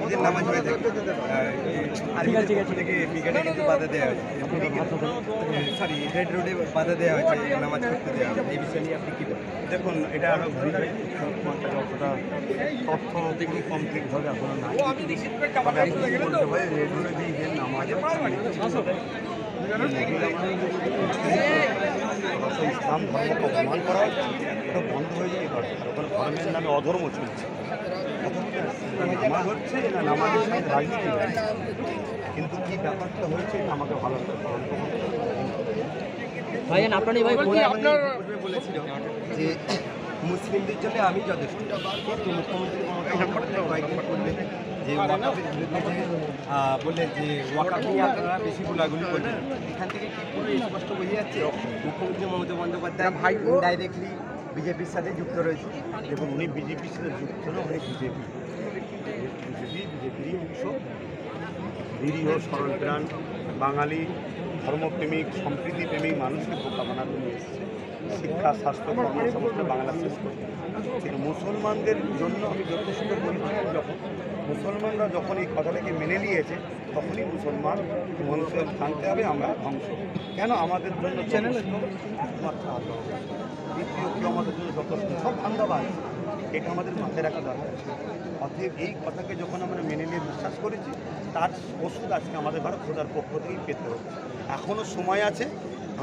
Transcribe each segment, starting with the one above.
ঈদের নামাজ হয়ে থাকে থেকে বিকেলে কিন্তু বাধা দেওয়া হয়েছে, সরি রেড রোডে বাধা দেওয়া হয়েছে নামাজ পড়তে দেওয়া হবে, এই বিষয় নিয়ে আপনি কী বলেন? দেখুন, এটা আরও ঘুরে যতটা তথ্য কমপ্লিটভাবে এখনো নাই, বলতে হয় রেড রোডে দিয়ে ঈদের নামাজ ইসলাম ধর্মকে অপমান করা হচ্ছে, এটা বন্ধ হয়ে যায়। এবার ওখানে ধর্মের নামে অধর্ম চলছে, নামাজ হচ্ছে না নামাজের সাথে রাজনীতি হচ্ছে, কিন্তু কী ব্যাপারটা হয়েছে এটা আমাকে ভালো করে ভাইজান আপনার এই ভাই বলেছিল যে মুসলিমদের জন্য আমি যথেষ্ট, কিন্তু মুখ্যমন্ত্রী কয়েকদিন করলেন যে ওয়াকাফের বিরুদ্ধে বললেন যে ওয়াকাফ নিয়ে আপনারা বেশি গোলাগুলি করবেন। এখান থেকে কি পুরো স্পষ্ট বোঝা যাচ্ছে মুখ্যমন্ত্রী মমতা বন্দ্যোপাধ্যায় ভাই ডাইরেক্টলি বিজেপির সাথে যুক্ত রয়েছে। দেখুন, উনি বিজেপির সাথে যুক্ত না, উনি বিজেপিরই অংশ, নিরীহ সরলপ্রাণ বাঙালি ধর্মপ্রেমিক সম্প্রীতিপ্রেমিক মানুষকে বোকা বানাতে নিয়ে এসেছে শিক্ষা স্বাস্থ্য কর্মসংস্থান বাংলা শেষ করতে। কিন্তু মুসলমানদের জন্য আমি যথেষ্ট বলেছিলাম, যখন মুসলমানরা যখন এই কথাটাকে মেনে নিয়েছে তখনই মুসলমান মানুষের জানতে হবে আমরা ধ্বংস কেন আমাদের জন্য মাত্রা আদৌ দ্বিতীয় কেউ আমাদের জন্য যথেষ্ট, সব ধান্দাবাজ, এটা আমাদের মাথায় রাখা দরকার। অতএব এই কথাকে যখন আমরা মেনে নিয়ে বিশ্বাস করেছি, তার ওষুধ আজকে আমাদের ঘরে খোদার পক্ষ থেকেই পেতে হবে। এখনও সময় আছে,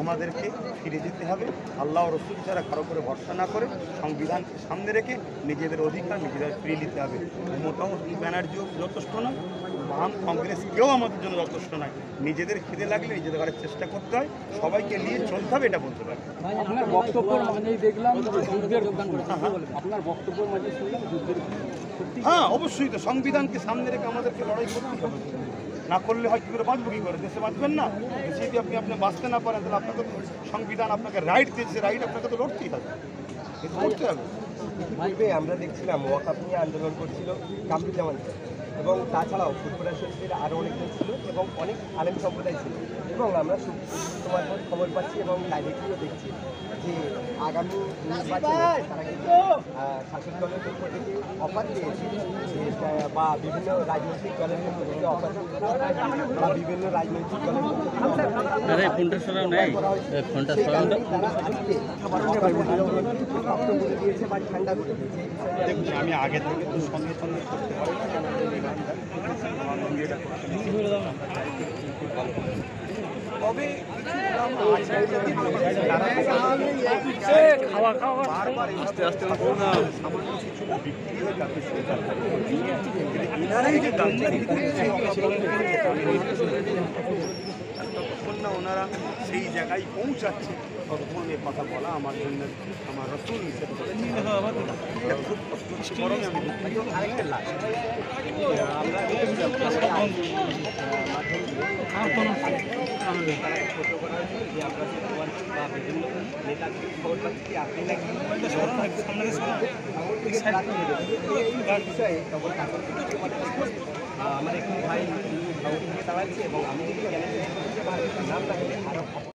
আমাদেরকে ফিরে যেতে হবে আল্লাহ ও রসুল ছাড়া কারো করে ভরসা না করে সংবিধানকে সামনে রেখে নিজেদের অধিকার নিজেদের ফিরিয়ে নিতে হবে। মোটাও ব্যানার্জিও যথেষ্ট নয়, বাম কংগ্রেস কেউ আমাদের জন্য যথেষ্ট নয়। নিজেদের খিদে লাগলে নিজেদের ঘরের চেষ্টা করতে হয়, সবাইকে নিয়ে চলতে হবে, এটা বলতে পারি। আপনার বক্তব্যের মাঝেই দেখলাম যুদ্ধের আপনার বক্তব্যের মাঝে শুনলাম যুদ্ধের। হ্যাঁ, অবশ্যই তো সংবিধানকে সামনে রেখে আমাদেরকে লড়াই করতেই হবে, না করলে হয় কী করে বাঁচবো, কী করে দেশে বাঁচবেন না। দেশে যদি আপনি বাঁচতে না পারেন তাহলে আপনাকে তো সংবিধান আপনাকে রাইট দিয়েছে, রাইট আপনাকে তো লড়তেই হবে, এটা করতে হবে। পূর্বে আমরা দেখছিলাম ওয়াকাফ নিয়ে আন্দোলন করছিল কামরুজ্জামান এবং তাছাড়াও ফুটবল শরীফের আরও অনেকজন ছিল এবং অনেক আলেম সম্প্রদায় ছিল, এবং আমরা তোমার খবর পাচ্ছি এবং ডাইরেক্টলিও দেখছি যে আগামী নির্বাচনে তারা কিন্তু শাসক দলের পক্ষ থেকে অফার দিয়েছে বা বিভিন্ন রাজনৈতিক দলের পক্ষ থেকে অফার বা বিভিন্ন রাজনৈতিক দলের পক্ষ থেকে দিয়েছে বা ঠান্ডা করে দিয়েছে। দেখুন, আমি আগে থেকে তো সঙ্গে সঙ্গে করতে পারি তবে বারবার আস্তে আস্তে সামান্য কিছু বিক্রি হয়ে যাচ্ছে, এনারাই যে ততক্ষণ না ওনারা সেই জায়গায় পৌঁছাচ্ছে ততক্ষণ এ কথা বলা আমার জন্য আমার রসুল নিষেধ করেছে। খুব কষ্ট বরং আমি আরেকটা লাস্ট আমরা ছোট করা হয়েছে যে আমরা বা বিভিন্ন নেতা খবর পাচ্ছি আপনি নাকি বিষয়ে তখন আমার একটি ভাই দাঁড়াচ্ছে এবং আমি যদি চ্যানেল নাম রাখলে আরও